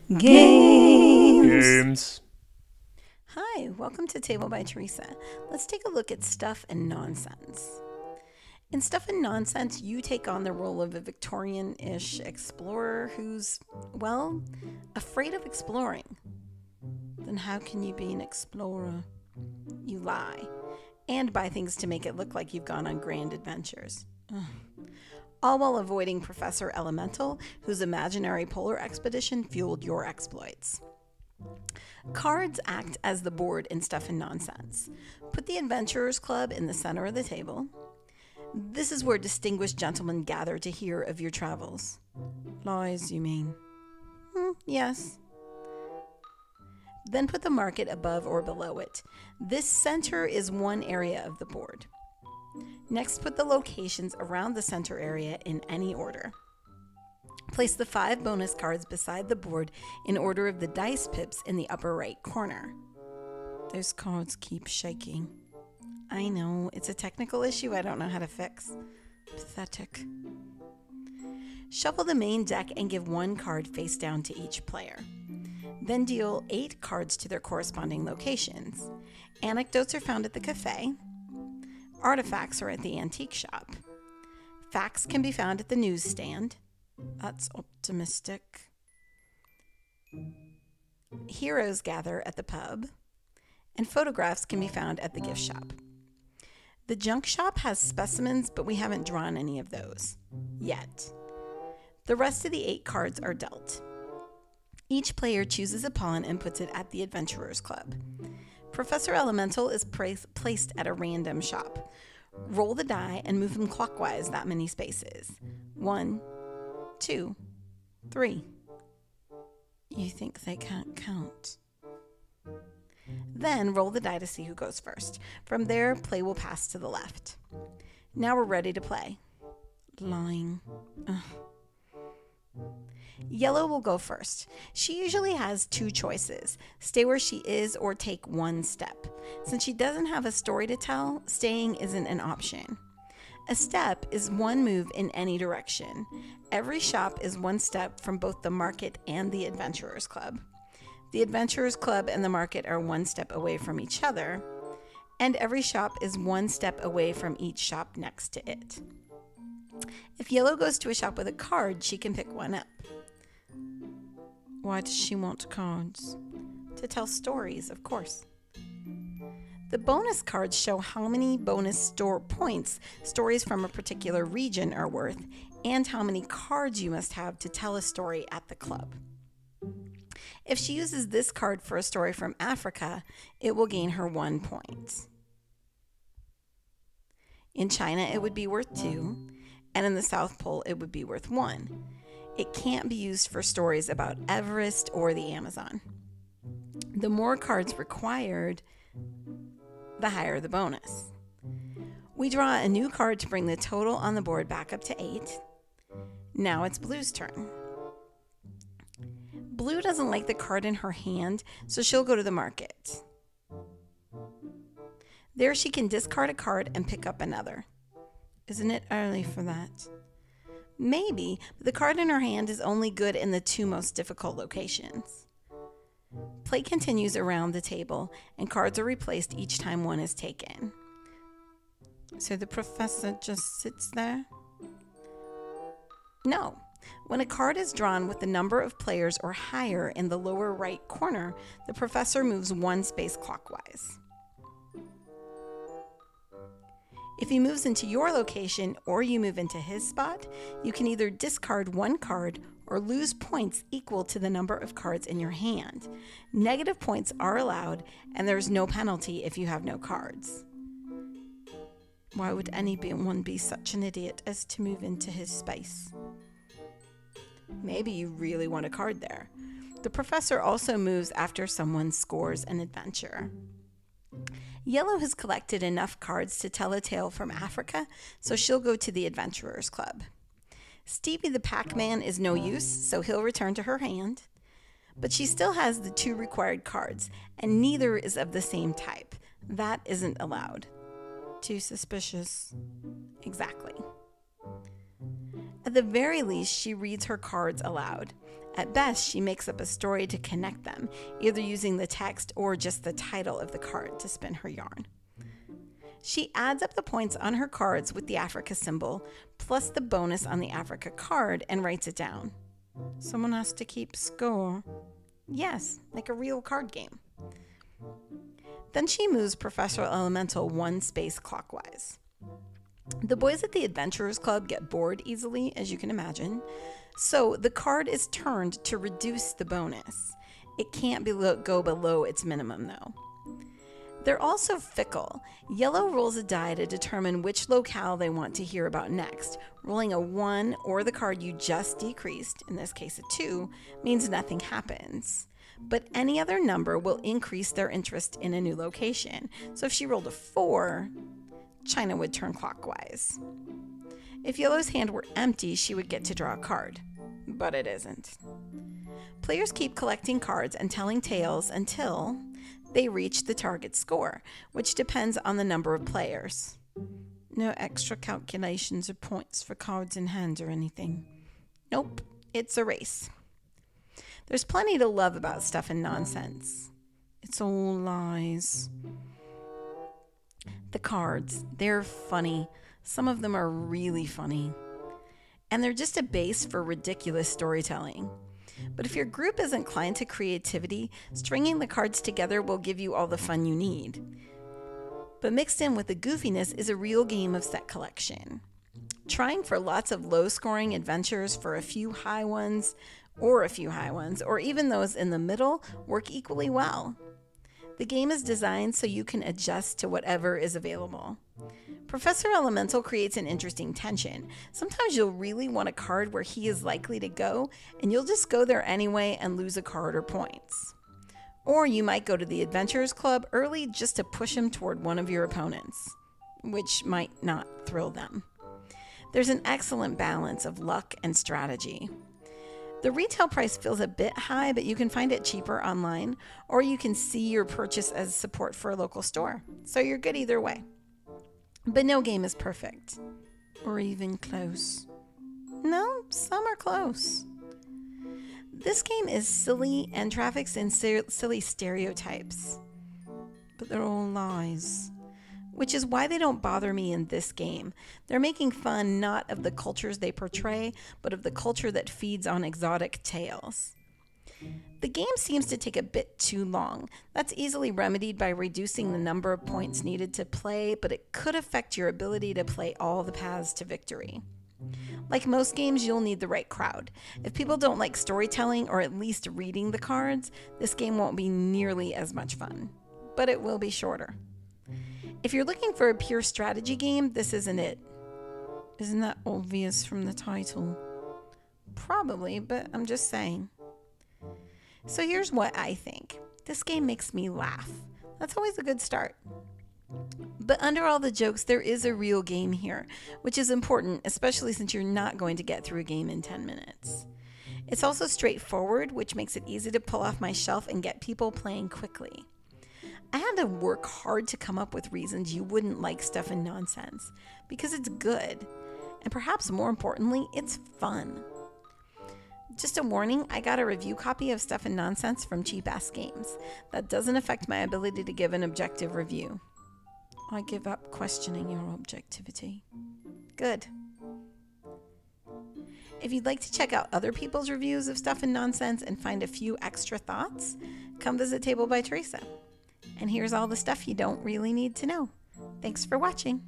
Games. Hi, welcome to Table by Teresa. Let's take a look at stuff and nonsense. In Stuff and Nonsense, you take on the role of a Victorian-ish explorer who's, well, afraid of exploring. Then how can you be an explorer? You lie and buy things to make it look like you've gone on grand adventures. Ugh. All while avoiding Professor Elemental, whose imaginary polar expedition fueled your exploits. Cards act as the board in Stuff and Nonsense. Put the Adventurers Club in the center of the table. This is where distinguished gentlemen gather to hear of your travels. Lies, you mean? Yes. Then put the market above or below it. This center is one area of the board. Next, put the locations around the center area in any order. Place the 5 bonus cards beside the board in order of the dice pips in the upper right corner. Those cards keep shaking. I know, it's a technical issue I don't know how to fix. Pathetic. Shuffle the main deck and give 1 card face down to each player. Then deal 8 cards to their corresponding locations. Anecdotes are found at the cafe. Artifacts are at the antique shop. Facts can be found at the newsstand. That's optimistic. Heroes gather at the pub. And photographs can be found at the gift shop. The junk shop has specimens, but we haven't drawn any of those yet. The rest of the 8 cards are dealt. Each player chooses a pawn and puts it at the Adventurers Club. Professor Elemental is placed at a random shop. Roll the die and move him clockwise that many spaces. 1, 2, 3. You think they can't count. Then roll the die to see who goes first. From there, play will pass to the left. Now we're ready to play. Lying. Ugh. Yellow will go first. She usually has 2 choices, stay where she is or take 1 step. Since she doesn't have a story to tell, staying isn't an option. A step is 1 move in any direction. Every shop is 1 step from both the market and the Adventurers Club. The Adventurers Club and the market are 1 step away from each other, and every shop is 1 step away from each shop next to it. If yellow goes to a shop with a card, she can pick 1 up. Why does she want cards? To tell stories, of course. The bonus cards show how many bonus points stories from a particular region are worth and how many cards you must have to tell a story at the club. If she uses this card for a story from Africa, it will gain her 1 point. In China, it would be worth 2, and in the South Pole, it would be worth 1. It can't be used for stories about Everest or the Amazon. The more cards required, the higher the bonus. We draw a new card to bring the total on the board back up to 8. Now it's Blue's turn. Blue doesn't like the card in her hand, so she'll go to the market. There she can discard a card and pick up another. Isn't it early for that? Maybe, but the card in her hand is only good in the 2 most difficult locations. Play continues around the table, and cards are replaced each time 1 is taken. So the professor just sits there? No. When a card is drawn with the number of players or higher in the lower right corner, the professor moves 1 space clockwise. If he moves into your location or you move into his spot, you can either discard 1 card or lose points equal to the number of cards in your hand. Negative points are allowed, and there's no penalty if you have no cards. Why would anyone be such an idiot as to move into his space? Maybe you really want a card there. The professor also moves after someone scores an adventure. Yellow has collected enough cards to tell a tale from Africa, so she'll go to the Adventurers Club. Stevie the Pac-Man is no use, so he'll return to her hand. But she still has the 2 required cards, and neither is of the same type. That isn't allowed. Too suspicious. Exactly. At the very least, she reads her cards aloud. At best, she makes up a story to connect them, either using the text or just the title of the card to spin her yarn. She adds up the points on her cards with the Africa symbol, plus the bonus on the Africa card, and writes it down. Someone has to keep score. Yes, like a real card game. Then she moves Professor Elemental one space clockwise. The boys at the Adventurers Club get bored easily, as you can imagine, so the card is turned to reduce the bonus. It can't go below its minimum, though. They're also fickle. Yellow rolls a die to determine which locale they want to hear about next. Rolling a 1 or the card you just decreased, in this case a 2, means nothing happens. But any other number will increase their interest in a new location. So if she rolled a 4, China would turn clockwise. If Yellow's hand were empty, she would get to draw a card. But it isn't. Players keep collecting cards and telling tales until they reach the target score, which depends on the number of players. No extra calculations or points for cards in hand or anything. Nope, it's a race. There's plenty to love about Stuff and Nonsense. It's all lies. The cards, they're funny. Some of them are really funny. And they're just a base for ridiculous storytelling. But if your group is inclined to creativity, stringing the cards together will give you all the fun you need. But mixed in with the goofiness is a real game of set collection. Trying for lots of low-scoring adventures for a few high ones, or even those in the middle, work equally well. The game is designed so you can adjust to whatever is available. Professor Elemental creates an interesting tension. Sometimes you'll really want a card where he is likely to go, and you'll just go there anyway and lose a card or points. Or you might go to the Adventurers Club early just to push him toward one of your opponents, which might not thrill them. There's an excellent balance of luck and strategy. The retail price feels a bit high, but you can find it cheaper online, or you can see your purchase as support for a local store. So you're good either way. But no game is perfect, or even close. No, some are close. This game is silly and traffics in silly stereotypes, but they're all lies, which is why they don't bother me in this game. They're making fun not of the cultures they portray, but of the culture that feeds on exotic tales. The game seems to take a bit too long. That's easily remedied by reducing the number of points needed to play, but it could affect your ability to play all the paths to victory. Like most games, you'll need the right crowd. If people don't like storytelling or at least reading the cards, this game won't be nearly as much fun, but it will be shorter. If you're looking for a pure strategy game, this isn't it. Isn't that obvious from the title? Probably, but I'm just saying. So here's what I think. This game makes me laugh. That's always a good start. But under all the jokes, there is a real game here, which is important, especially since you're not going to get through a game in 10 minutes. It's also straightforward, which makes it easy to pull off my shelf and get people playing quickly. I had to work hard to come up with reasons you wouldn't like Stuff and Nonsense, because it's good. And perhaps more importantly, it's fun. Just a warning, I got a review copy of Stuff and Nonsense from Cheap Ass Games. That doesn't affect my ability to give an objective review. I give up questioning your objectivity. Good. If you'd like to check out other people's reviews of Stuff and Nonsense and find a few extra thoughts, come visit Table by Teresa. And here's all the stuff you don't really need to know. Thanks for watching.